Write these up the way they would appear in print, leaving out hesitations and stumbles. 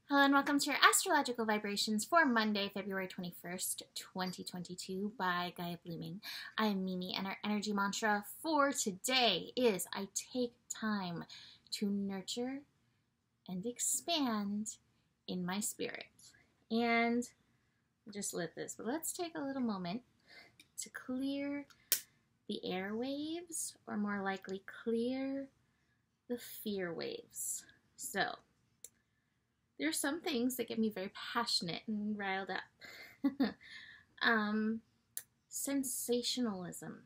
Hello and welcome to your astrological vibrations for Monday, February 21st, 2022 by Gaia Blooming. I am Mimi and our energy mantra for today is I take time to nurture and expand in my spirit. And I just lit this, but let's take a little moment to clear the airwaves, or more likely clear the fear waves. So there are some things that get me very passionate and riled up. Sensationalism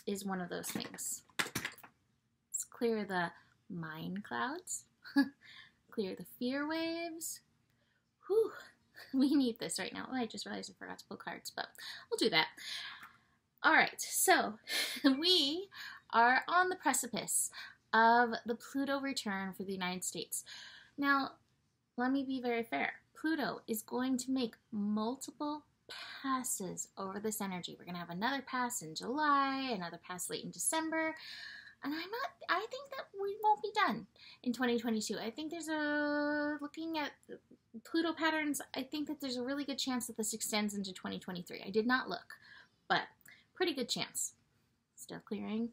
is one of those things. Let's clear the mind clouds, clear the fear waves. Whew, we need this right now. Oh, I just realized I forgot to pull cards, but we'll do that. All right, so we are on the precipice of the Pluto return for the United States. Now, let me be very fair. Pluto is going to make multiple passes over this energy. We're going to have another pass in July, another pass late in December, and I think that we won't be done in 2022. I think looking at Pluto patterns, I think that there's a really good chance that this extends into 2023. I did not look, but pretty good chance. Still clearing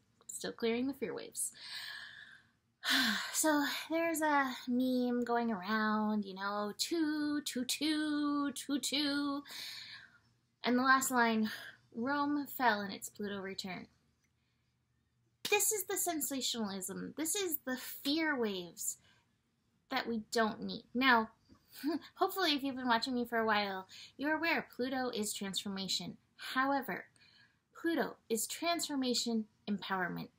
the fear waves. So there's a meme going around, 2, 2, 2, 2, 2. And the last line, Rome fell in its Pluto return. This is the sensationalism. This is the fear waves that we don't need. Now, hopefully if you've been watching me for a while, you're aware Pluto is transformation. However, Pluto is transformation empowerment.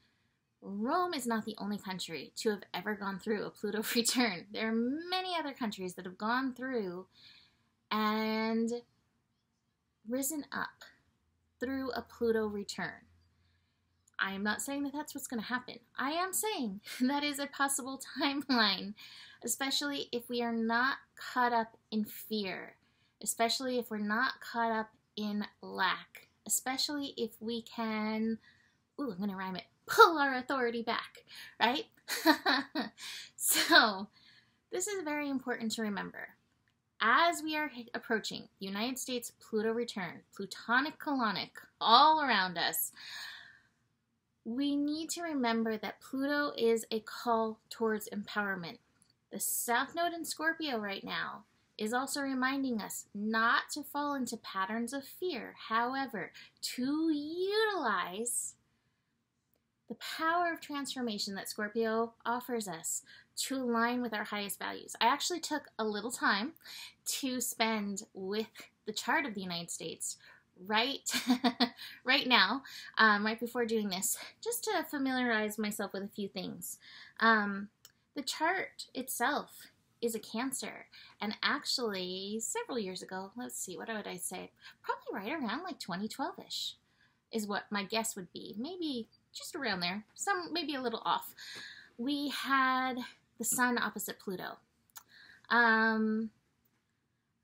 Rome is not the only country to have ever gone through a Pluto return. There are many other countries that have gone through and risen up through a Pluto return. I am not saying that that's what's going to happen. I am saying that is a possible timeline, especially if we are not caught up in fear, especially if we're not caught up in lack, especially if we can, I'm going to rhyme it, pull our authority back, right? So this is very important to remember. As we are approaching United States Pluto return, Plutonic colonic all around us, we need to remember that Pluto is a call towards empowerment. The South Node in Scorpio right now is also reminding us not to fall into patterns of fear. However, to utilize the power of transformation that Scorpio offers us to align with our highest values. I actually took a little time to spend with the chart of the United States right now, right before doing this, just to familiarize myself with a few things. The chart itself is a Cancer, and actually several years ago, let's see, what would I say? Probably right around like 2012-ish is what my guess would be. Maybe just around there, maybe a little off. We had the Sun opposite Pluto.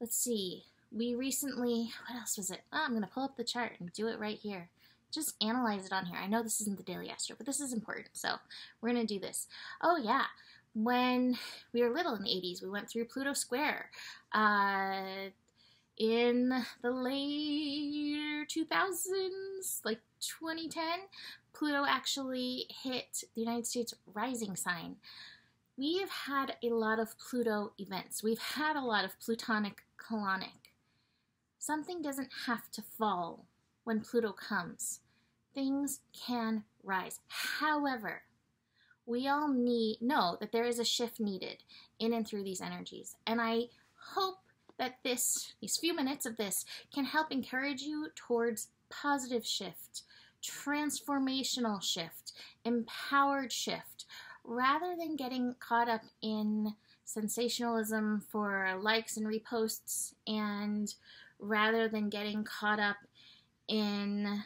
Let's see. We recently, what else was it? I'm going to pull up the chart and do it right here. Just analyze it on here. I know this isn't the Daily Astro, but this is important, so we're going to do this. Oh, yeah. When we were little in the 80s, we went through Pluto Square. In the later 2000s, like 2010, Pluto actually hit the United States rising sign. We have had a lot of Pluto events. We've had a lot of Plutonic colonic. Something doesn't have to fall when Pluto comes. Things can rise. However, we all know that there is a shift needed in and through these energies. And I hope that these few minutes of this can help encourage you towards positive shift, transformational shift, empowered shift, rather than getting caught up in sensationalism for likes and reposts, and rather than getting caught up in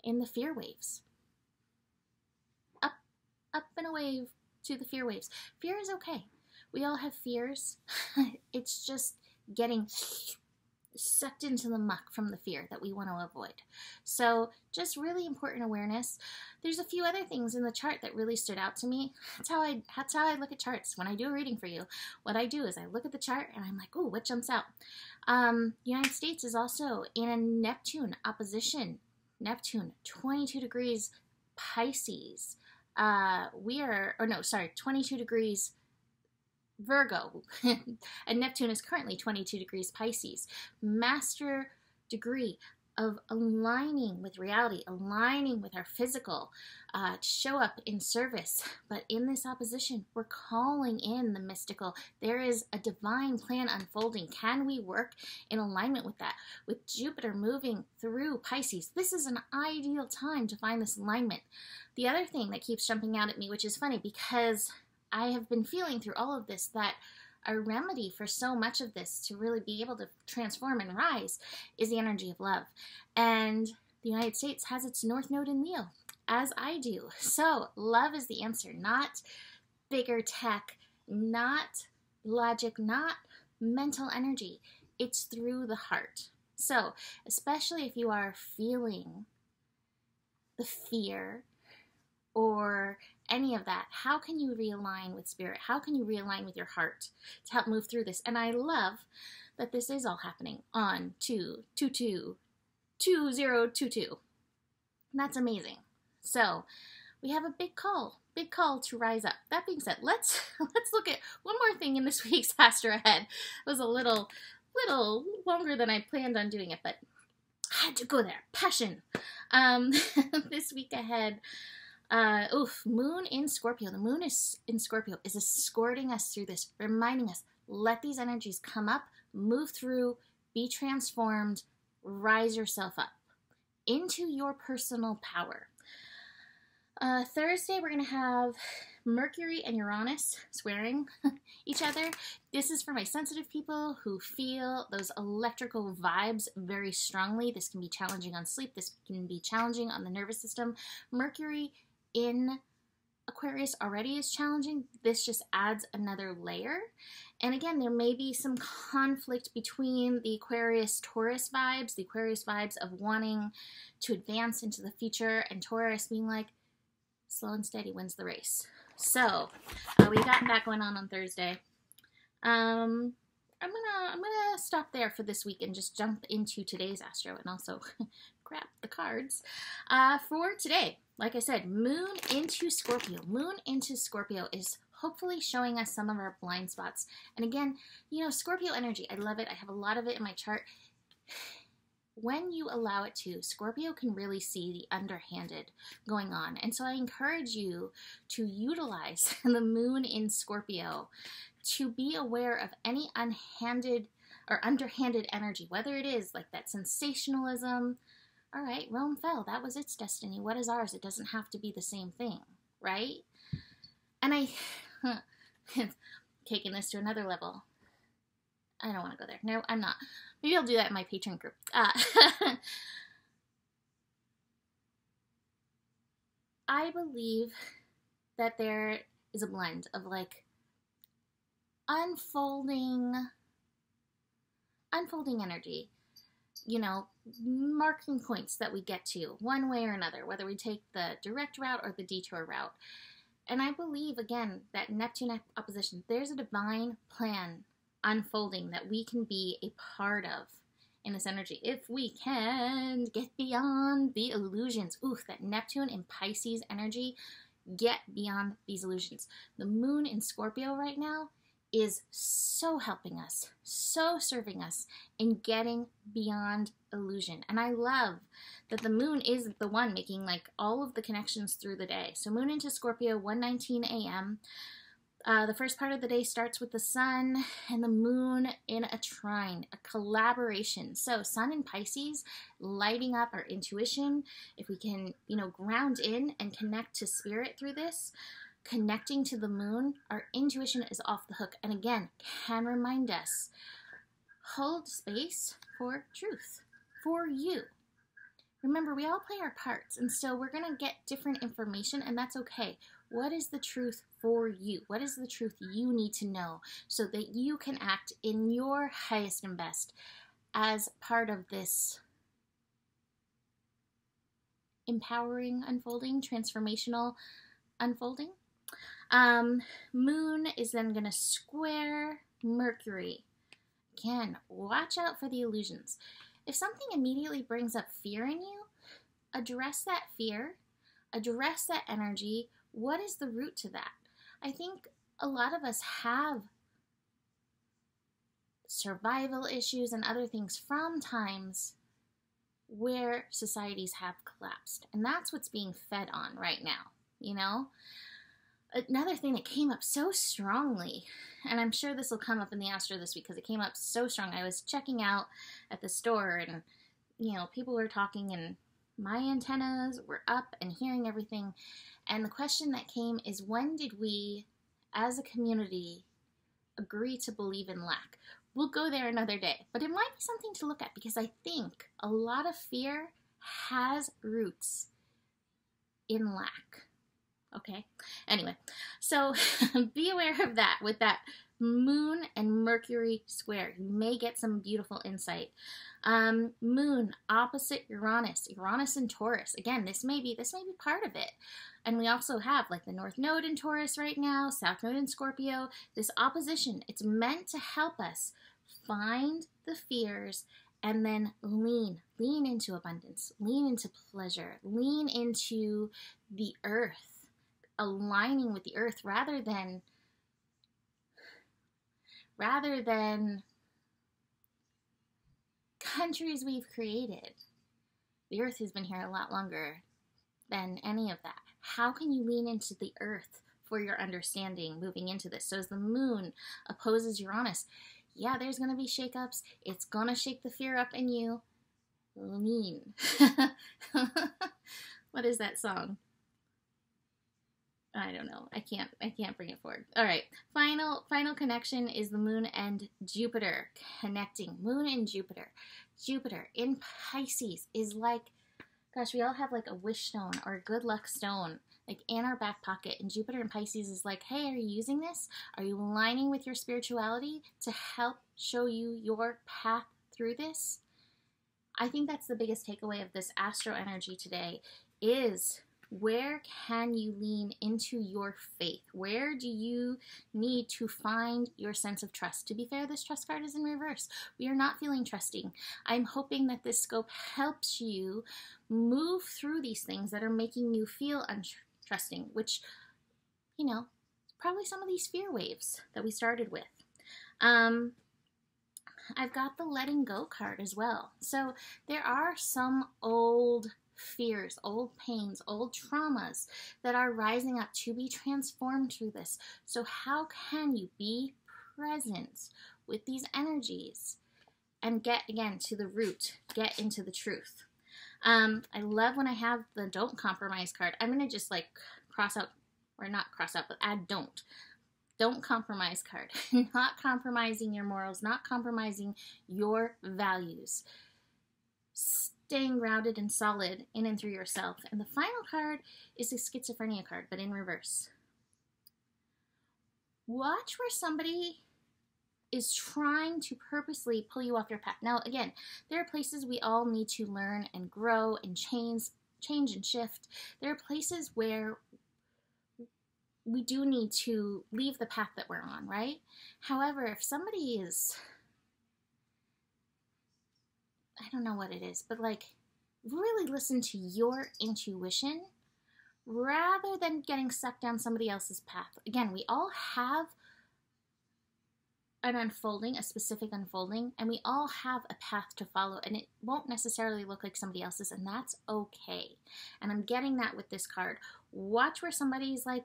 the fear waves. Up and away to the fear waves. Fear is okay. We all have fears. It's just getting sucked into the muck from the fear that we want to avoid. So just really important awareness. There's a few other things in the chart that really stood out to me. That's how I look at charts. When I do a reading for you, what I do is I look at the chart and I'm like, oh, what jumps out? United States is also in a Neptune opposition. Neptune, 22 degrees Pisces. 22 degrees Virgo, and Neptune is currently 22 degrees Pisces. Master degree of aligning with reality, aligning with our physical, to show up in service. But in this opposition, we're calling in the mystical. There is a divine plan unfolding. Can we work in alignment with that? With Jupiter moving through Pisces, this is an ideal time to find this alignment. The other thing that keeps jumping out at me, which is funny because I have been feeling through all of this that a remedy for so much of this to really be able to transform and rise is the energy of love. And the United States has its North Node in Leo, as I do. So love is the answer, not bigger tech, not logic, not mental energy. It's through the heart. So especially if you are feeling the fear or any of that, how can you realign with spirit? How can you realign with your heart to help move through this? And I love that this is all happening on 2/22/2022. And that's amazing. So we have a big call to rise up. That being said, let's look at one more thing in this week's Astro Ahead. It was a little longer than I planned on doing it, but I had to go there. Passion. This week ahead, Moon in Scorpio. The moon is in Scorpio is escorting us through this, reminding us, let these energies come up, move through, be transformed, rise yourself up into your personal power. Thursday, we're going to have Mercury and Uranus squaring each other. This is for my sensitive people who feel those electrical vibes very strongly. This can be challenging on sleep. This can be challenging on the nervous system. Mercury in Aquarius already is challenging. This just adds another layer. And again, there may be some conflict between the Aquarius-Taurus vibes, the Aquarius vibes of wanting to advance into the future, and Taurus being like, slow and steady wins the race. So we got that going on Thursday. I'm gonna stop there for this week and just jump into today's astro and also grab the cards for today. Like I said, Moon into Scorpio. Moon into Scorpio is hopefully showing us some of our blind spots. And again, Scorpio energy, I love it. I have a lot of it in my chart. When you allow it to, Scorpio can really see the underhanded going on. And so I encourage you to utilize the moon in Scorpio to be aware of any unhanded or underhanded energy, whether it is like that sensationalism. All right, Rome fell. That was its destiny. What is ours? It doesn't have to be the same thing, right? And taking this to another level. I don't want to go there. No, I'm not. Maybe I'll do that in my Patreon group. I believe that there is a blend of like unfolding energy, marking points that we get to one way or another, whether we take the direct route or the detour route. And I believe, again, that Neptune opposition, there's a divine plan unfolding that we can be a part of in this energy. If we can get beyond the illusions. Ooh, that Neptune and Pisces energy, get beyond these illusions. The moon in Scorpio right now is so helping us, so serving us in getting beyond illusion. And I love that the moon is the one making like all of the connections through the day. So moon into Scorpio, 1:19 a.m. The first part of the day starts with the sun and the moon in a trine, a collaboration. So sun in Pisces, lighting up our intuition. If we can, ground in and connect to spirit through this, connecting to the moon, our intuition is off the hook. And again, can remind us, hold space for truth, for you. Remember, we all play our parts, and so we're going to get different information, and that's okay. What is the truth for you? What is the truth you need to know so that you can act in your highest and best as part of this empowering unfolding, transformational unfolding. Moon is then going to square Mercury. Again, watch out for the illusions. If something immediately brings up fear in you, address that fear, address that energy. What is the root to that? I think a lot of us have survival issues and other things from times where societies have collapsed. And that's what's being fed on right now, you know? Another thing that came up so strongly, and I'm sure this will come up in the Astro this week because it came up so strong. I was checking out at the store and, you know, people were talking and my antennas were up and hearing everything. And the question that came is, when did we, as a community, agree to believe in lack? We'll go there another day, but it might be something to look at because I think a lot of fear has roots in lack. Okay, anyway, so be aware of that with that Moon and Mercury square. You may get some beautiful insight. Moon opposite Uranus, Uranus and Taurus. Again, this may be part of it. And we also have like the North Node in Taurus right now, South Node in Scorpio. This opposition, it's meant to help us find the fears and then lean into abundance, lean into pleasure, lean into the earth, aligning with the earth rather than countries we've created. The earth has been here a lot longer than any of that. How can you lean into the earth for your understanding moving into this? So as the Moon opposes Uranus, yeah, there's going to be shakeups. It's going to shake the fear up in you. Lean. What is that song? I don't know. I can't bring it forward. All right. Final connection is the Moon and Jupiter connecting. Moon and Jupiter. Jupiter in Pisces is like, gosh, we all have like a wish stone or a good luck stone like in our back pocket. And Jupiter in Pisces is like, hey, are you using this? Are you aligning with your spirituality to help show you your path through this? I think that's the biggest takeaway of this astro energy today is, where can you lean into your faith? Where do you need to find your sense of trust? To be fair, this trust card is in reverse. We are not feeling trusting. I'm hoping that this scope helps you move through these things that are making you feel untrusting, which, you know, probably some of these fear waves that we started with. I've got the letting go card as well. So there are some old fears, old pains, old traumas that are rising up to be transformed through this. So how can you be present with these energies and get, again, to the root, get into the truth? I love when I have the don't compromise card. I'm going to just like cross out, or not cross out, but add don't compromise card. Not compromising your morals, not compromising your values. Staying grounded and solid in and through yourself. And the final card is the schizophrenia card, but in reverse. Watch where somebody is trying to purposely pull you off your path. Now, again, there are places we all need to learn and grow and change and shift. There are places where we do need to leave the path that we're on, right? However, if somebody is, I don't know what it is, but like really listen to your intuition rather than getting sucked down somebody else's path. Again, we all have an unfolding, a specific unfolding, and we all have a path to follow, and it won't necessarily look like somebody else's, and that's okay. And I'm getting that with this card. Watch where somebody's like,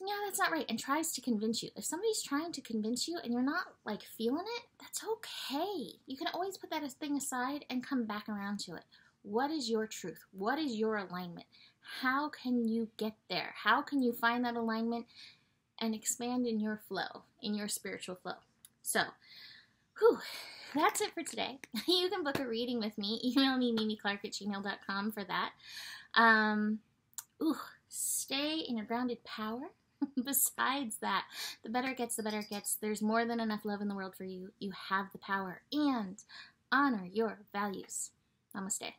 yeah, that's not right, and tries to convince you. If somebody's trying to convince you and you're not like feeling it, that's okay. You can always put that thing aside and come back around to it. What is your truth? What is your alignment? How can you get there? How can you find that alignment and expand in your flow, in your spiritual flow? So, that's it for today. You can book a reading with me. Email me, mimiclark@gmail.com for that. Stay in your grounded power. Besides that, the better it gets, the better it gets. There's more than enough love in the world for you. You have the power, and honor your values. Namaste.